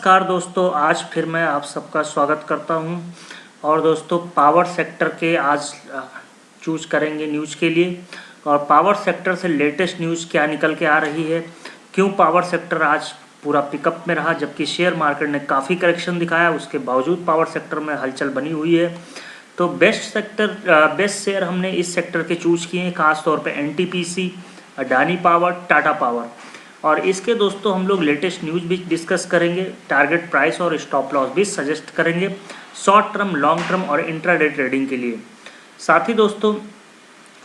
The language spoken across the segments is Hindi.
नमस्कार दोस्तों, आज फिर मैं आप सबका स्वागत करता हूं। और दोस्तों पावर सेक्टर के आज चूज करेंगे न्यूज़ के लिए। और पावर सेक्टर से लेटेस्ट न्यूज़ क्या निकल के आ रही है, क्यों पावर सेक्टर आज पूरा पिकअप में रहा जबकि शेयर मार्केट ने काफ़ी करेक्शन दिखाया, उसके बावजूद पावर सेक्टर में हलचल बनी हुई है। तो बेस्ट शेयर हमने इस सेक्टर के चूज किए हैं, खासतौर पर NTPC, Adani power, Tata power. और इसके दोस्तों हम लोग लेटेस्ट न्यूज़ भी डिस्कस करेंगे, टारगेट प्राइस और स्टॉप लॉस भी सजेस्ट करेंगे शॉर्ट टर्म, लॉन्ग टर्म और इंट्राडे ट्रेडिंग के लिए। साथ ही दोस्तों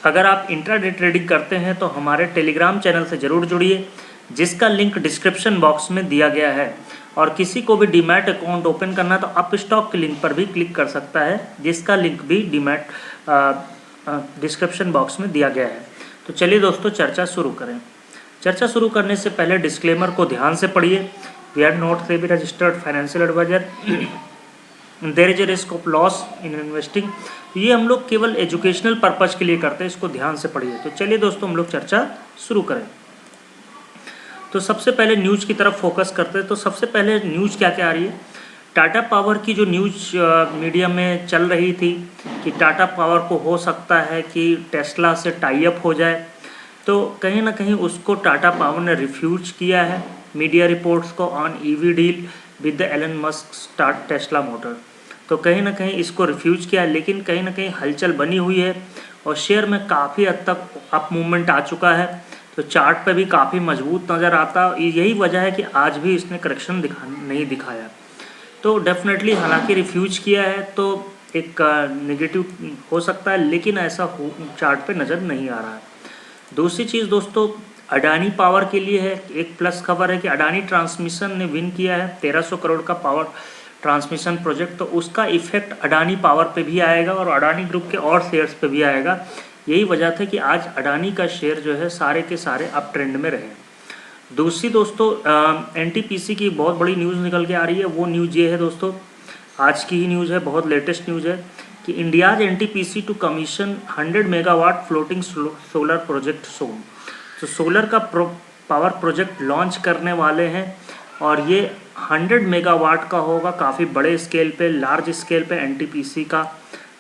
अगर आप इंट्राडे ट्रेडिंग करते हैं तो हमारे टेलीग्राम चैनल से ज़रूर जुड़िए, जिसका लिंक डिस्क्रिप्शन बॉक्स में दिया गया है। और किसी को भी डीमैट अकाउंट ओपन करना है तो अप स्टॉक के लिंक पर भी क्लिक कर सकता है, जिसका लिंक भी डीमैट डिस्क्रिप्शन बॉक्स में दिया गया है। तो चलिए दोस्तों चर्चा शुरू करें। चर्चा शुरू करने से पहले डिस्क्लेमर को ध्यान से पढ़िए। We are not SEBI registered financial adviser, there is a risk of loss in investing. ये हम लोग केवल एजुकेशनल पर्पज के लिए करते हैं, इसको ध्यान से पढ़िए। तो चलिए दोस्तों हम लोग चर्चा शुरू करें। तो सबसे पहले न्यूज़ की तरफ फोकस करते हैं। तो सबसे पहले न्यूज़ क्या क्या आ रही है, टाटा पावर की जो न्यूज़ मीडिया में चल रही थी कि टाटा पावर को हो सकता है कि टेस्ला से टाई अप हो जाए, तो कहीं ना कहीं उसको टाटा पावर ने रिफ्यूज किया है मीडिया रिपोर्ट्स को on EV deal with the Elon Musk start Tesla motor. तो कहीं ना कहीं इसको रिफ्यूज किया है, लेकिन कहीं ना कहीं हलचल बनी हुई है और शेयर में काफ़ी हद तक अप मूवमेंट आ चुका है। तो चार्ट पे भी काफ़ी मजबूत नज़र आता है। यही वजह है कि आज भी इसने करेक्शन नहीं दिखाया। तो डेफिनेटली हालांकि रिफ्यूज किया है तो एक नेगेटिव हो सकता है, लेकिन ऐसा चार्ट पे नज़र नहीं आ रहा है। दूसरी चीज़ दोस्तों अडानी पावर के लिए है, एक प्लस खबर है कि अडानी ट्रांसमिशन ने विन किया है 1300 करोड़ का पावर ट्रांसमिशन प्रोजेक्ट। तो उसका इफेक्ट अडानी पावर पे भी आएगा और अडानी ग्रुप के और शेयर्स पे भी आएगा। यही वजह था कि आज अडानी का शेयर जो है सारे के सारे अप ट्रेंड में रहे। दूसरी दोस्तों NTPC की बहुत बड़ी न्यूज़ निकल के आ रही है। वो न्यूज़ ये है दोस्तों, आज की ही न्यूज़ है, बहुत लेटेस्ट न्यूज़ है कि India's NTPC to commission 100 megawatt floating solar project soon. तो सोलर का पावर प्रोजेक्ट लॉन्च करने वाले हैं और ये 100 मेगावाट का होगा, काफ़ी बड़े स्केल पे, लार्ज स्केल पे NTPC का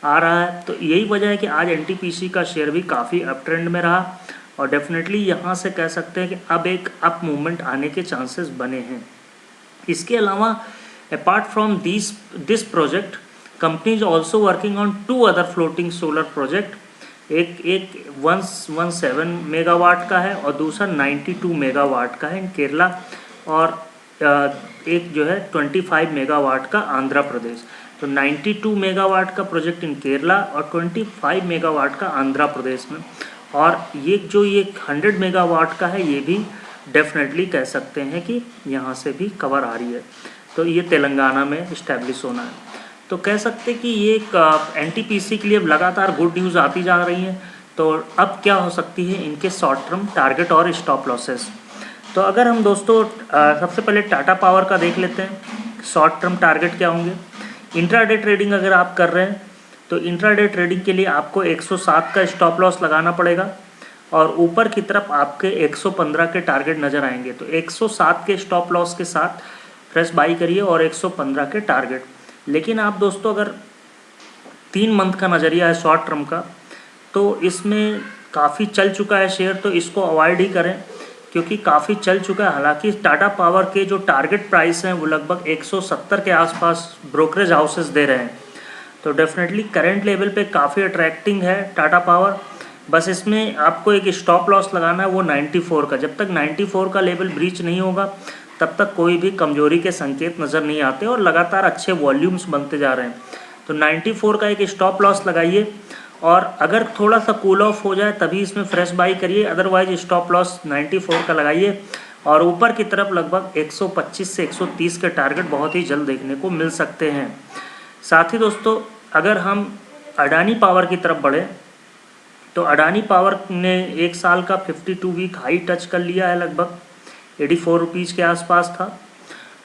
आ रहा है। तो यही वजह है कि आज NTPC का शेयर भी काफ़ी अप ट्रेंड में रहा और डेफिनेटली यहाँ से कह सकते हैं कि अब एक अप मूवमेंट आने के चांसेस बने हैं। इसके अलावा apart from this project, company is also working on 2 other floating solar project. एक 117 मेगावाट का है और दूसरा 92 मेगावाट का है इन केरला, और एक जो है 25 मेगावाट का आंध्र प्रदेश। तो 92 मेगावाट का प्रोजेक्ट इन केरला और 25 मेगावाट का आंध्र प्रदेश में। और ये 100 मेगावाट का है, ये भी डेफिनेटली कह सकते हैं कि यहाँ से भी कवर आ रही है। तो ये तेलंगाना में इस्टेब्लिश होना है। तो कह सकते हैं कि ये एक NTPC के लिए लगातार गुड न्यूज़ आती जा रही है। तो अब क्या हो सकती है इनके शॉर्ट टर्म टारगेट और स्टॉप लॉसेस। तो अगर हम दोस्तों सबसे पहले टाटा पावर का देख लेते हैं, शॉर्ट टर्म टारगेट क्या होंगे। इंट्राडे ट्रेडिंग अगर आप कर रहे हैं तो इंट्राडे ट्रेडिंग के लिए आपको 107 का स्टॉप लॉस लगाना पड़ेगा और ऊपर की तरफ आपके 115 के टारगेट नज़र आएंगे। तो 107 के स्टॉप लॉस के साथ फ्रेश बाई करिए और 115 के टारगेट। लेकिन आप दोस्तों अगर 3 मंथ का नज़रिया है शॉर्ट टर्म का, तो इसमें काफ़ी चल चुका है शेयर, तो इसको अवॉइड ही करें क्योंकि काफ़ी चल चुका है। हालांकि टाटा पावर के जो टारगेट प्राइस हैं वो लगभग 170 के आसपास ब्रोकरेज हाउसेस दे रहे हैं। तो डेफिनेटली करंट लेवल पे काफ़ी अट्रैक्टिंग है टाटा पावर। बस इसमें आपको एक स्टॉप लॉस लगाना है वो 94 का। जब तक 94 का लेवल ब्रीच नहीं होगा तब तक कोई भी कमजोरी के संकेत नज़र नहीं आते और लगातार अच्छे वॉल्यूम्स बनते जा रहे हैं। तो 94 का एक स्टॉप लॉस लगाइए और अगर थोड़ा सा कूल ऑफ हो जाए तभी इसमें फ्रेश बाई करिए, अदरवाइज स्टॉप लॉस 94 का लगाइए। और ऊपर की तरफ लगभग 125 से 130 के टारगेट बहुत ही जल्द देखने को मिल सकते हैं। साथ ही दोस्तों अगर हम अडानी पावर की तरफ बढ़ें तो अडानी पावर ने एक साल का 52 वीक हाई टच कर लिया है, लगभग 84 रुपीज़ के आसपास था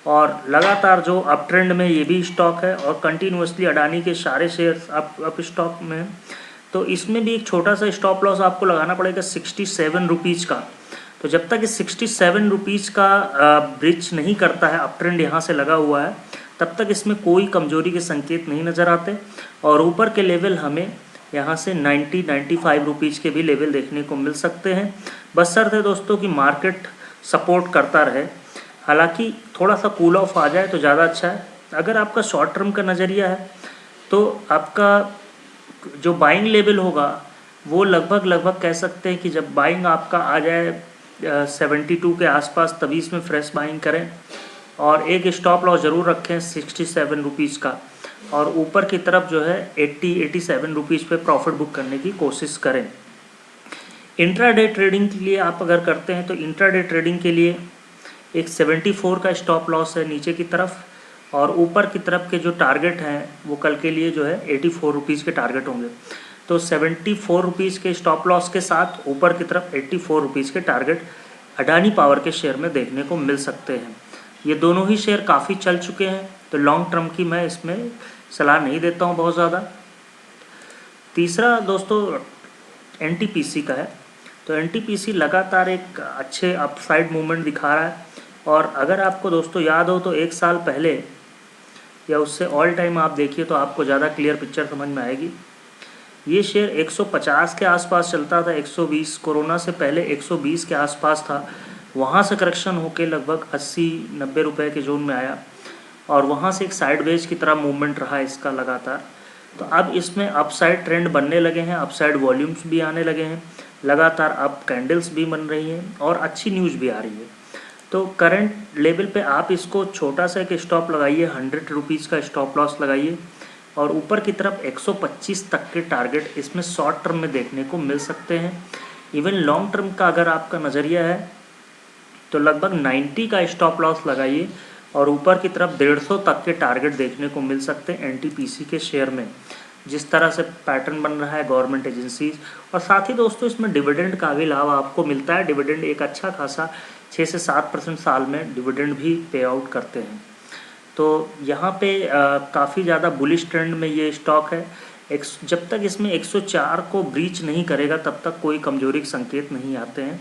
और लगातार जो अप ट्रेंड में ये भी स्टॉक है और कंटिन्यूसली अडानी के सारे शेयर्स अप स्टॉक में हैं। तो इसमें भी एक छोटा सा स्टॉप लॉस आपको लगाना पड़ेगा 67 रुपीज़ का। तो जब तक इस 67 रुपीज़ का ब्रिज नहीं करता है, अप ट्रेंड यहाँ से लगा हुआ है, तब तक इसमें कोई कमजोरी के संकेत नहीं नज़र आते। और ऊपर के लेवल हमें यहाँ से 90-95 रुपीज़ के भी लेवल देखने को मिल सकते हैं, बशर्ते दोस्तों कि मार्केट सपोर्ट करता रहे। हालांकि थोड़ा सा कूल ऑफ आ जाए तो ज़्यादा अच्छा है। अगर आपका शॉर्ट टर्म का नज़रिया है तो आपका जो बाइंग लेवल होगा वो लगभग कह सकते हैं कि जब बाइंग आपका आ जाए 72 के आसपास, तभी इसमें फ्रेश बाइंग करें। और एक स्टॉप लॉस ज़रूर रखें 67 रुपीज़ का, और ऊपर की तरफ जो है 87 रुपीज़ पे प्रॉफिट बुक करने की कोशिश करें। इंट्राडे ट्रेडिंग के लिए आप अगर करते हैं तो इंट्राडे ट्रेडिंग के लिए एक 74 का स्टॉप लॉस है नीचे की तरफ, और ऊपर की तरफ के जो टारगेट हैं वो कल के लिए जो है 84 रुपीज़ के टारगेट होंगे। तो 74 रुपीज़ के स्टॉप लॉस के साथ ऊपर की तरफ 84 रुपीज़ के टारगेट अडानी पावर के शेयर में देखने को मिल सकते हैं। ये दोनों ही शेयर काफ़ी चल चुके हैं, तो लॉन्ग टर्म की मैं इसमें सलाह नहीं देता हूँ बहुत ज़्यादा। तीसरा दोस्तों एनटीपीसी का है। तो एनटीपीसी लगातार एक अच्छे अपसाइड मूवमेंट दिखा रहा है, और अगर आपको दोस्तों याद हो तो एक साल पहले या उससे ऑल टाइम आप देखिए तो आपको ज़्यादा क्लियर पिक्चर समझ में आएगी। ये शेयर 150 के आसपास चलता था, 120 कोरोना से पहले 120 के आसपास था, वहाँ से करेक्शन होकर लगभग 80-90 रुपये के जोन में आया, और वहाँ से एक साइडवेज की तरह मूवमेंट रहा इसका लगातार। तो अब इसमें अपसाइड ट्रेंड बनने लगे हैं, अपसाइड वॉल्यूम्स भी आने लगे हैं, लगातार अप कैंडल्स भी बन रही हैं, और अच्छी न्यूज़ भी आ रही है। तो करंट लेवल पे आप इसको छोटा सा एक स्टॉप लगाइए, 100 रुपीज़ का स्टॉप लॉस लगाइए, और ऊपर की तरफ 125 तक के टारगेट इसमें शॉर्ट टर्म में देखने को मिल सकते हैं। इवन लॉन्ग टर्म का अगर आपका नज़रिया है तो लगभग 90 का स्टॉप लॉस लगाइए, और ऊपर की तरफ 150 तक के टारगेट देखने को मिल सकते हैं एनटीपीसी के शेयर में, जिस तरह से पैटर्न बन रहा है गवर्नमेंट एजेंसीज। और साथ ही दोस्तों इसमें डिविडेंड का भी लाभ आपको मिलता है। डिविडेंड एक अच्छा खासा 6 से 7% साल में डिविडेंड भी पे आउट करते हैं। तो यहाँ पे काफ़ी ज़्यादा बुलिश ट्रेंड में ये स्टॉक है। जब तक इसमें 104 को ब्रीच नहीं करेगा तब तक कोई कमजोरी के संकेत नहीं आते हैं।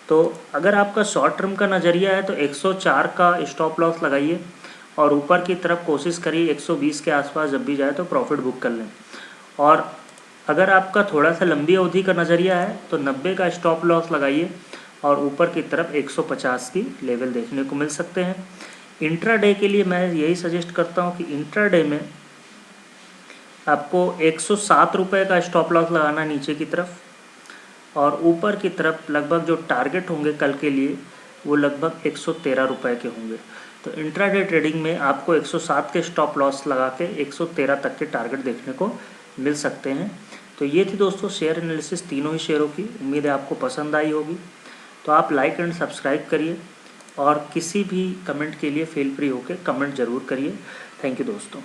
तो अगर आपका शॉर्ट टर्म का नज़रिया है तो 104 का स्टॉप लॉस लगाइए, और ऊपर की तरफ कोशिश करिए 120 के आसपास जब भी जाए तो प्रॉफिट बुक कर लें। और अगर आपका थोड़ा सा लंबी अवधि का नज़रिया है तो 90 का स्टॉप लॉस लगाइए, और ऊपर की तरफ 150 की लेवल देखने को मिल सकते हैं। इंट्राडे के लिए मैं यही सजेस्ट करता हूं कि इंट्राडे में आपको 107 रुपये का स्टॉप लॉस लगाना नीचे की तरफ, और ऊपर की तरफ लगभग जो टारगेट होंगे कल के लिए वो लगभग 113 रुपये के होंगे। तो इंट्राडे ट्रेडिंग में आपको 107 के स्टॉप लॉस लगा के 113 तक के टारगेट देखने को मिल सकते हैं। तो ये थी दोस्तों शेयर एनालिसिस तीनों ही शेयरों की। उम्मीद है आपको पसंद आई होगी। तो आप लाइक एंड सब्सक्राइब करिए, और किसी भी कमेंट के लिए फील फ्री होकर कमेंट ज़रूर करिए। थैंक यू दोस्तों।